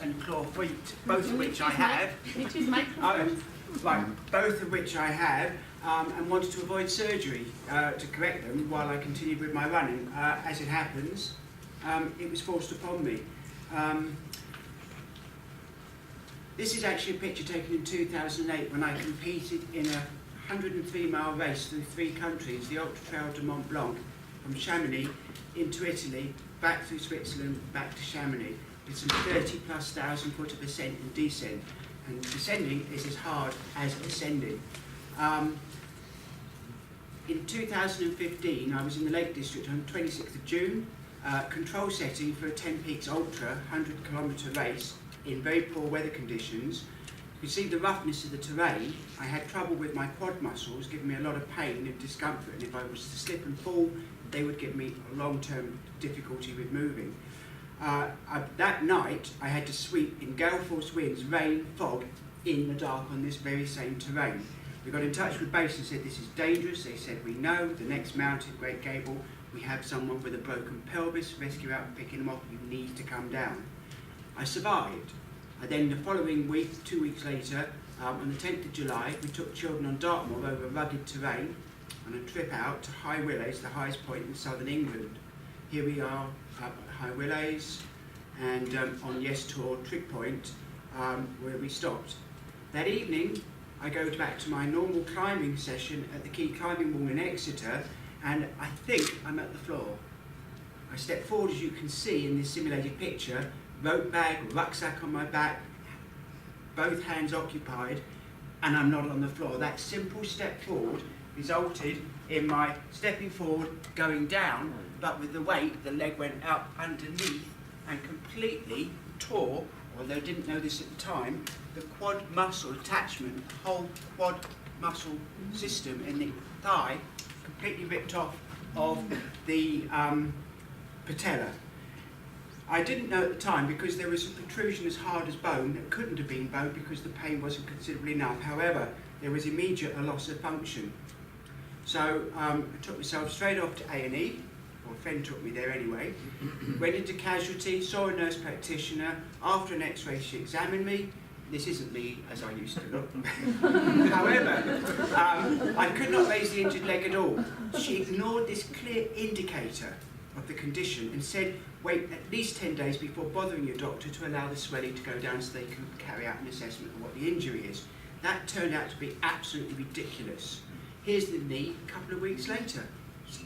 and claw feet, both of which I have. Right, both of which I have, and wanted to avoid surgery to correct them while I continued with my running. As it happens, it was forced upon me. This is actually a picture taken in 2008 when I competed in a 103-mile race through 3 countries, the Ultra Trail de Mont Blanc, from Chamonix into Italy, back through Switzerland, back to Chamonix, with some 30,000+ foot of ascent and descent. And descending is as hard as ascending. In 2015, I was in the Lake District on the 26th of June, control setting for a 10 Peaks Ultra 100-kilometre race in very poor weather conditions. You can see the roughness of the terrain. I had trouble with my quad muscles, giving me a lot of pain and discomfort, and if I was to slip and fall, they would give me a long-term difficulty with moving. That night, I had to sweep in gale force winds, rain, fog, in the dark on this very same terrain. We got in touch with base and said, this is dangerous. They said, we know, the next mountain, Great Gable, we have someone with a broken pelvis, rescue out and picking them up, you need to come down. I survived. Then the following week, 2 weeks later, on the 10th of July, we took children on Dartmoor over rugged terrain on a trip out to High Willowes, the highest point in southern England. Here we are up at High Willowes and on Yes Tour Trig Point, where we stopped. That evening, I go back to my normal climbing session at the Key Climbing Wall in Exeter, and I think I'm at the floor. I step forward, as you can see in this simulated picture, rope bag, rucksack on my back, both hands occupied, and I'm not on the floor. That simple step forward resulted in my stepping forward, going down, but with the weight, the leg went out underneath and completely tore, although I didn't know this at the time, the quad muscle attachment, the whole quad muscle system in the thigh, completely ripped off of the patella. I didn't know at the time because there was a protrusion as hard as bone that couldn't have been bone because the pain wasn't considerably enough. However, there was immediate a loss of function. So I took myself straight off to A&E, or a friend took me there anyway, went into casualty, saw a nurse practitioner. After an x-ray she examined me. This isn't me as I used to look. However, I could not raise the injured leg at all. She ignored this clear indicator of the condition and said, wait at least 10 days before bothering your doctor to allow the swelling to go down so they can carry out an assessment of what the injury is. That turned out to be absolutely ridiculous. Here's the knee a couple of weeks later,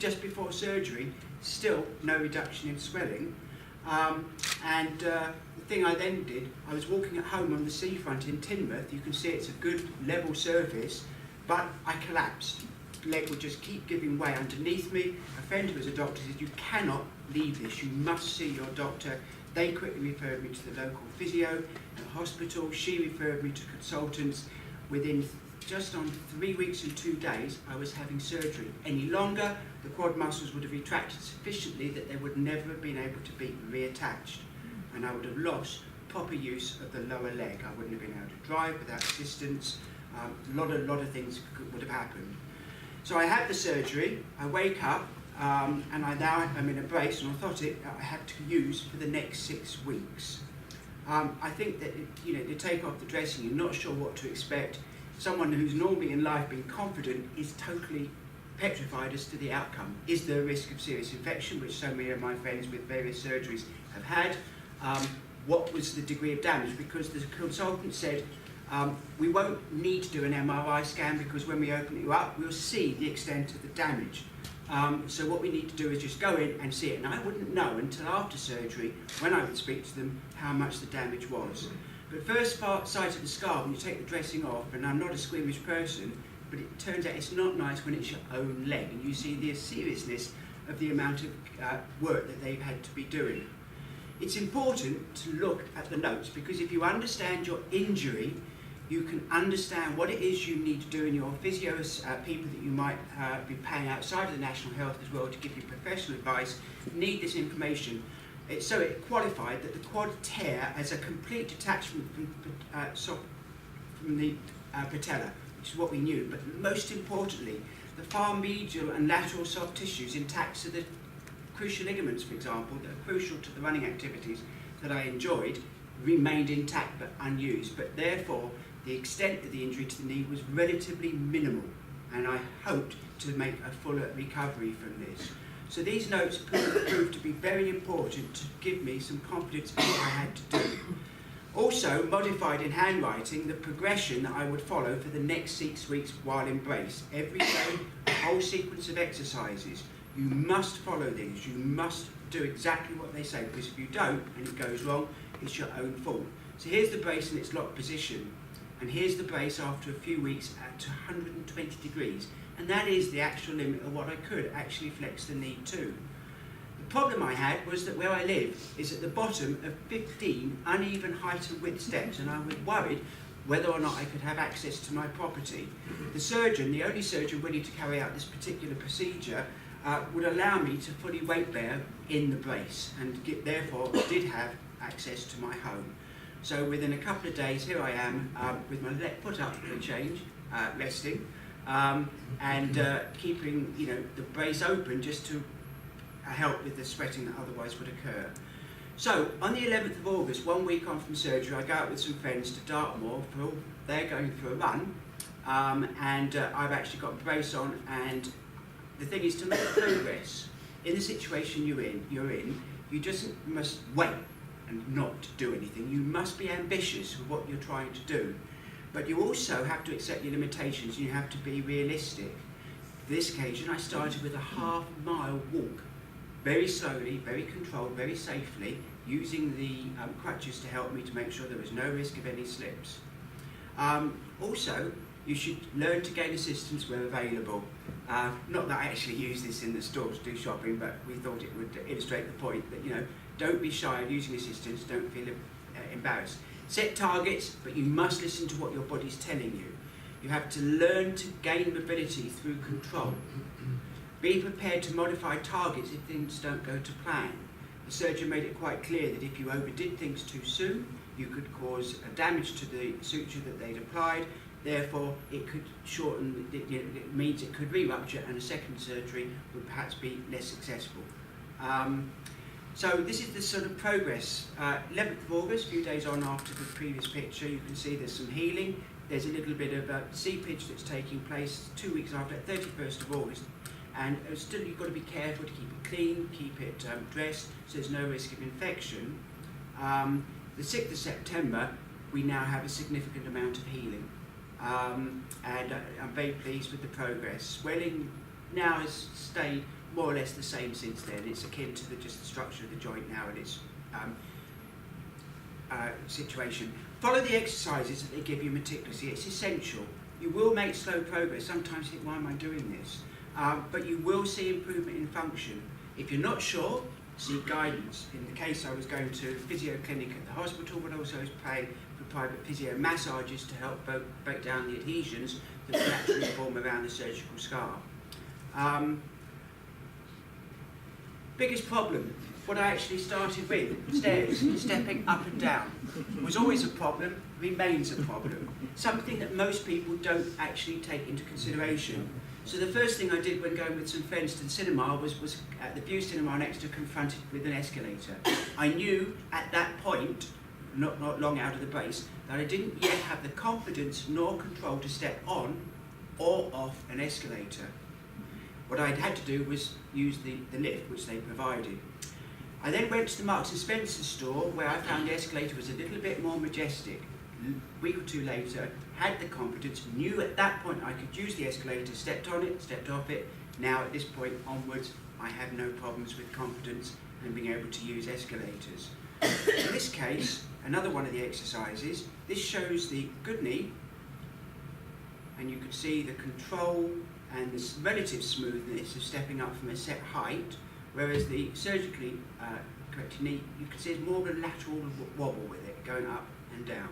just before surgery, still no reduction in swelling. The thing I then did, I was walking at home on the seafront in Teignmouth. You can see it's a good level surface, but I collapsed. The leg would just keep giving way underneath me. A friend who was a doctor said, you cannot leave this, you must see your doctor. They quickly referred me to the local physio at the hospital. She referred me to consultants. Within just on 3 weeks and 2 days, I was having surgery. Any longer, the quad muscles would have retracted sufficiently that they would never have been able to be reattached. And I would have lost proper use of the lower leg. I wouldn't have been able to drive without assistance. A lot of things would have happened. So I had the surgery, I wake up, and I now am in a brace, an orthotic, that I had to use for the next 6 weeks. I think that, to take off the dressing, you're not sure what to expect. Someone who's normally in life being confident is totally petrified as to the outcome. Is there a risk of serious infection, which so many of my friends with various surgeries have had? What was the degree of damage? Because the consultant said, we won't need to do an MRI scan because when we open you up, we'll see the extent of the damage. So what we need to do is just go in and see it. And I wouldn't know until after surgery, when I would speak to them, how much the damage was. But first sight of the scar, when you take the dressing off, and I'm not a squeamish person, but it turns out it's not nice when it's your own leg, and you see the seriousness of the amount of work that they've had to be doing. It's important to look at the notes, because if you understand your injury, you can understand what it is you need to do, and your physios, people that you might be paying outside of the National Health as well to give you professional advice, need this information. So it qualified that the quad tear as a complete detachment from the patella, which is what we knew, but most importantly, the far medial and lateral soft tissues intact, so the crucial ligaments, for example, that are crucial to the running activities that I enjoyed, remained intact but unused, but therefore the extent of the injury to the knee was relatively minimal, and I hoped to make a fuller recovery from this. So these notes proved to be very important to give me some confidence in what I had to do. Also modified in handwriting the progression that I would follow for the next 6 weeks while in brace. Every day, a whole sequence of exercises. You must follow these. You must do exactly what they say, because if you don't and it goes wrong, it's your own fault. So here's the brace in its locked position, and here's the brace after a few weeks at 120 degrees, and that is the actual limit of what I could actually flex the knee to. The problem I had was that where I live is at the bottom of 15 uneven height and width steps, and I was worried whether or not I could have access to my property. The surgeon, the only surgeon willing to carry out this particular procedure, would allow me to fully weight bear in the brace, and therefore did have access to my home. So within a couple of days, here I am with my left foot up for a change, resting, and keeping the brace open just to help with the sweating that otherwise would occur. So on the 11th of August, 1 week on from surgery, I go out with some friends to Dartmoor. They're going for a run, and I've actually got a brace on, and the thing is to make progress in the situation you're in, you just must wait and not do anything. You must be ambitious with what you're trying to do, but you also have to accept your limitations, and you have to be realistic. For this occasion, I started with a half-mile walk, very slowly, very controlled, very safely, using the crutches to help me to make sure there was no risk of any slips. Also, you should learn to gain assistance where available. Not that I actually use this in the store to do shopping, but we thought it would illustrate the point that, don't be shy of using assistance, don't feel embarrassed. Set targets, but you must listen to what your body's telling you. You have to learn to gain mobility through control. Be prepared to modify targets if things don't go to plan. The surgeon made it quite clear that if you overdid things too soon, you could cause damage to the suture that they'd applied. Therefore, it could shorten, it means it could re-rupture, and a second surgery would perhaps be less successful. So this is the sort of progress. 11th of August, a few days on after the previous picture, you can see there's some healing. There's a little bit of seepage that's taking place 2 weeks after, 31st of August. And still, you've got to be careful to keep it clean, keep it dressed, so there's no risk of infection. The 6th of September, we now have a significant amount of healing. And I'm very pleased with the progress. Swelling now has stayed more or less the same since then. It's akin to just the structure of the joint now and its situation. Follow the exercises that they give you meticulously. It's essential. You will make slow progress. Sometimes you think, why am I doing this? But you will see improvement in function. If you're not sure, seek guidance. In the case I was going to a physio clinic at the hospital, but also was paying for private physio massages to help break down the adhesions that would naturally form around the surgical scar. Biggest problem, what I actually started with, stairs, stepping up and down, was always a problem, remains a problem. Something that most people don't actually take into consideration. So the first thing I did when going with some friends to the cinema was at the View Cinema next to confronted with an escalator. I knew at that point, not long out of the brace, that I didn't yet have the confidence nor control to step on or off an escalator. What I'd had to do was use the lift which they provided. I then went to the Marks and Spencer store where I found the escalator was a little bit more majestic. A week or two later, had the confidence, knew at that point I could use the escalator, stepped on it, stepped off it. Now at this point onwards, I have no problems with confidence and being able to use escalators. In this case, another one of the exercises, this shows the good knee, and you can see the control and the relative smoothness of stepping up from a set height, whereas the surgically corrected knee, you can see it's more of a lateral wobble with it, going up and down.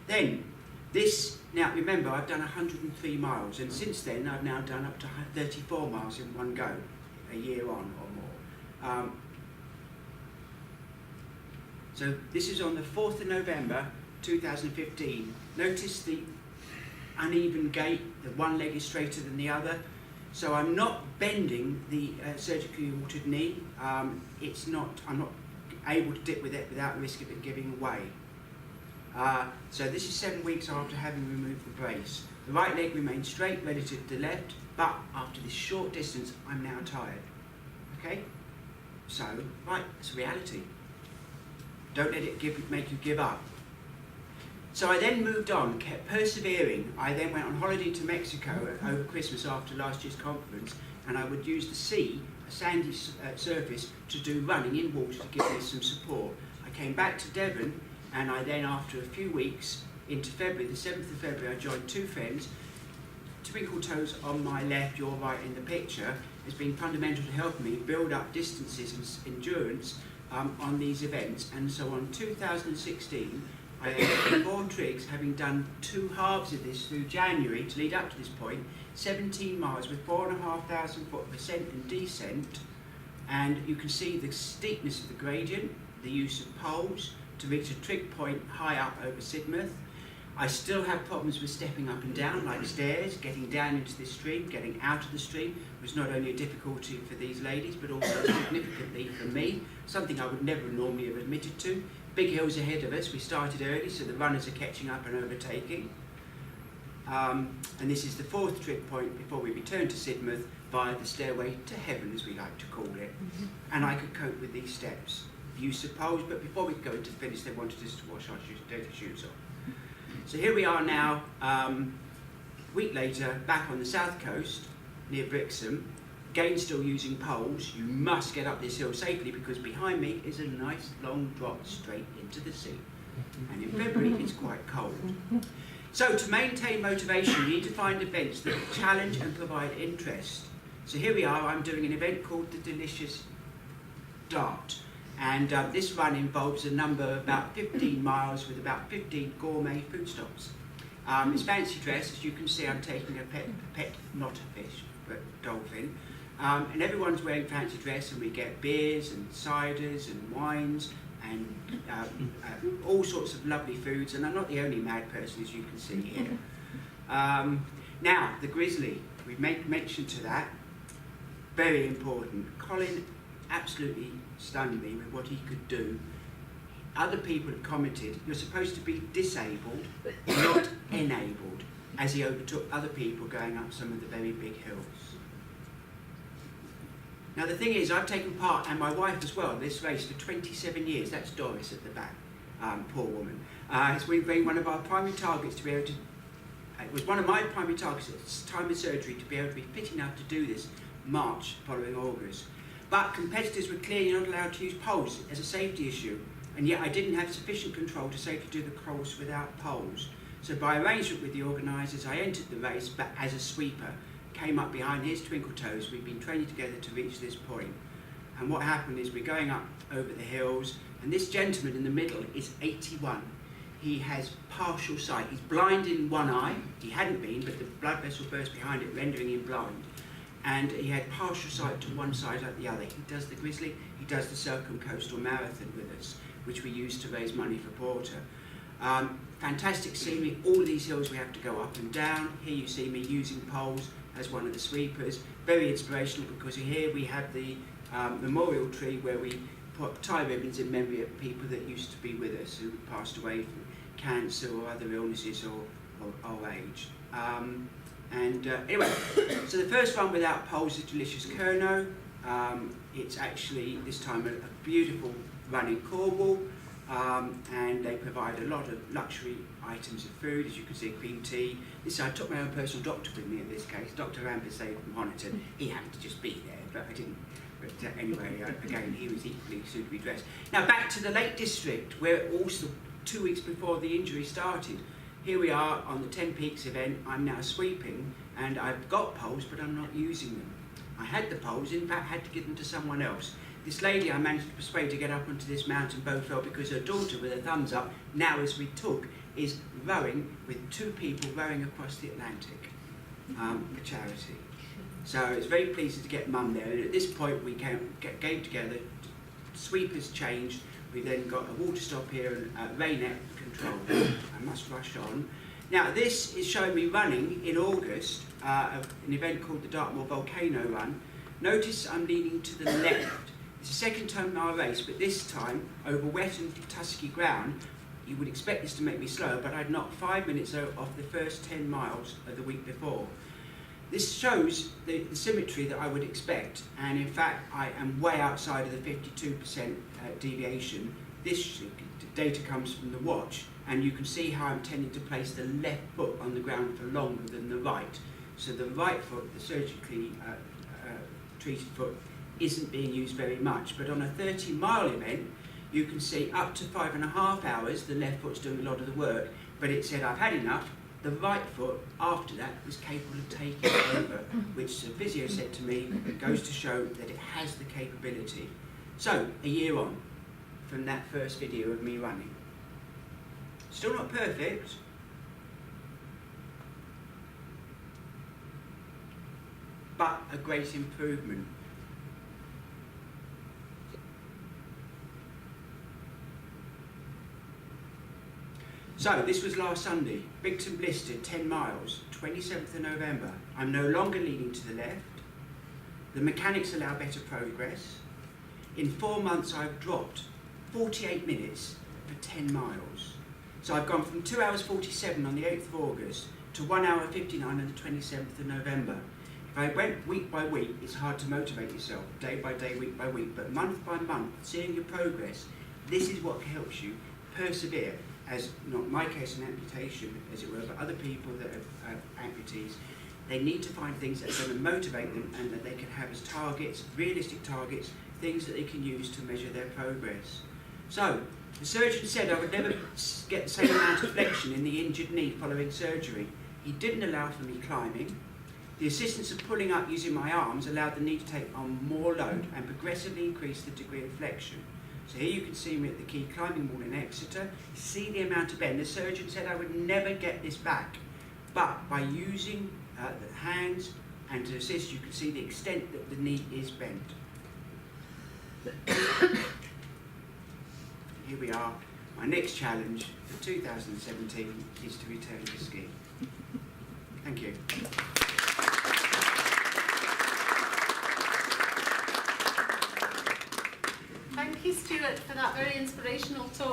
Then, now remember, I've done 103 miles, and since then I've now done up to 34 miles in one go, a year on or more. So this is on the 4th of November 2015. Notice the uneven gait, the one leg is straighter than the other. So I'm not bending the surgically altered knee. I'm not able to dip with it without risk of it giving away. So this is 7 weeks after having removed the brace. The right leg remains straight relative to the left, but after this short distance, I'm now tired. Okay? So, right, it's reality. Don't let it make you give up. So I then moved on, kept persevering. I then went on holiday to Mexico over Christmas after last year's conference, and I would use the sea, a sandy surface, to do running in water to give me some support. I came back to Devon, and I then, after a few weeks, into February, the 7th of February, I joined two friends. Twinkle toes on my left, your right in the picture, has been fundamental to help me build up distances and endurance on these events. And so on 2016, I had 4 trigs, having done 2 halves of this through January to lead up to this point, 17 miles with 4,500 foot ascent and descent. And you can see the steepness of the gradient, the use of poles to reach a trig point high up over Sidmouth. I still have problems with stepping up and down, like stairs. Getting down into this stream, getting out of the stream was not only a difficulty for these ladies, but also significantly for me, something I would never normally have admitted to. Big hills ahead of us. We started early, so the runners are catching up and overtaking. And this is the 4th trig point before we return to Sidmouth via the stairway to heaven, as we like to call it. And I could cope with these steps. The use of poles, but before we go into the finish, they wanted us to wash our dirty shoes off. So here we are now, a week later, back on the south coast, near Brixham, again still using poles. You must get up this hill safely because behind me is a nice long drop straight into the sea. And in February, it's quite cold. So to maintain motivation, you need to find events that challenge and provide interest. So here we are, I'm doing an event called the Delicious Dart. And this run involves a number of about 15 miles with about 15 gourmet food stops. It's fancy dress. As you can see, I'm taking a pet, not a fish, but dolphin. And everyone's wearing fancy dress, and we get beers and ciders and wines and all sorts of lovely foods. And I'm not the only mad person, as you can see here. Now, the grizzly, we make mention to that. Very important. Colin absolutely stunned me with what he could do. Other people have commented, you're supposed to be disabled, not enabled, as he overtook other people going up some of the very big hills. Now the thing is, I've taken part, and my wife as well, this race for 27 years. That's Doris at the back, poor woman. It's been one of our primary targets to be able to, it was one of my primary targets at the time of surgery to be able to be fit enough to do this March following August. But competitors were clearly not allowed to use poles as a safety issue, and yet I didn't have sufficient control to safely do the course without poles. So by arrangement with the organisers, I entered the race, but as a sweeper, came up behind his twinkle toes. We've been training together to reach this point. And what happened is we're going up over the hills, and this gentleman in the middle is 81. He has partial sight. He's blind in one eye. He hadn't been, but the blood vessel burst behind it, rendering him blind. And he had partial sight to one side like the other. He does the Grizzly, he does the Circumcoastal Marathon with us, which we use to raise money for Porter. Fantastic scenery, all of these hills we have to go up and down. Here you see me using poles as one of the sweepers. Very inspirational because here we have the memorial tree where we put tie ribbons in memory of people that used to be with us who passed away from cancer or other illnesses or old age. Anyway, so the first one without poles is Delicious Kerno. It's actually this time a beautiful run in Cornwall, and they provide a lot of luxury items of food, as you can see, green tea. I took my own personal doctor with me in this case, Dr. Rampersay from Honiton. He happened to just be there, but I didn't. But anyway, again, he was equally suitably dressed. Now back to the Lake District, where also 2 weeks before the injury started. Here we are on the 10 Peaks event. I'm now sweeping, and I've got poles, but I'm not using them. I had the poles, in fact, had to give them to someone else. This lady I managed to persuade to get up onto this mountain Beaufort because her daughter, with her thumbs up, now as we talk, is rowing with 2 people rowing across the Atlantic for charity. So it's very pleasing to get Mum there. And at this point, we came together, sweepers changed. We then got a water stop here and rain net control. I must rush on. Now this is showing me running in August, an event called the Dartmoor Volcano Run. Notice I'm leaning to the left. It's the second time in our race, but this time over wet and tusky ground. You would expect this to make me slower, but I'd knocked 5 minutes off the first 10 miles of the week before. This shows the symmetry that I would expect, and in fact I am way outside of the 52% deviation. This data comes from the watch, and you can see how I'm tending to place the left foot on the ground for longer than the right. So the right foot, the surgically treated foot, isn't being used very much. But on a 30-mile event, you can see up to 5.5 hours, the left foot's doing a lot of the work, but it said, I've had enough. The right foot, after that, was capable of taking over, which the physio said to me goes to show that it has the capability. So, a year on from that first video of me running. Still not perfect, but a great improvement. So, this was last Sunday, Bigton blistered 10 miles, 27th of November. I'm no longer leaning to the left. The mechanics allow better progress. In 4 months, I've dropped 48 minutes for 10 miles. So I've gone from 2 hours 47 on the 8th of August to 1 hour 59 on the 27th of November. If I went week by week, it's hard to motivate yourself, day by day, week by week, but month by month, seeing your progress, this is what helps you persevere. As not my case, an amputation, as it were, but other people that have amputees, they need to find things that are going to motivate them and that they can have as targets, realistic targets, things that they can use to measure their progress. So, the surgeon said I would never get the same amount of flexion in the injured knee following surgery. He didn't allow for me climbing. The assistance of pulling up using my arms allowed the knee to take on more load and progressively increase the degree of flexion. So here you can see me at the key climbing wall in Exeter. See the amount of bend. The surgeon said I would never get this back. But by using the hands and to assist, you can see the extent that the knee is bent. Here we are. My next challenge for 2017 is to return to ski. Thank you. Thank you, Stuart, for that very inspirational talk.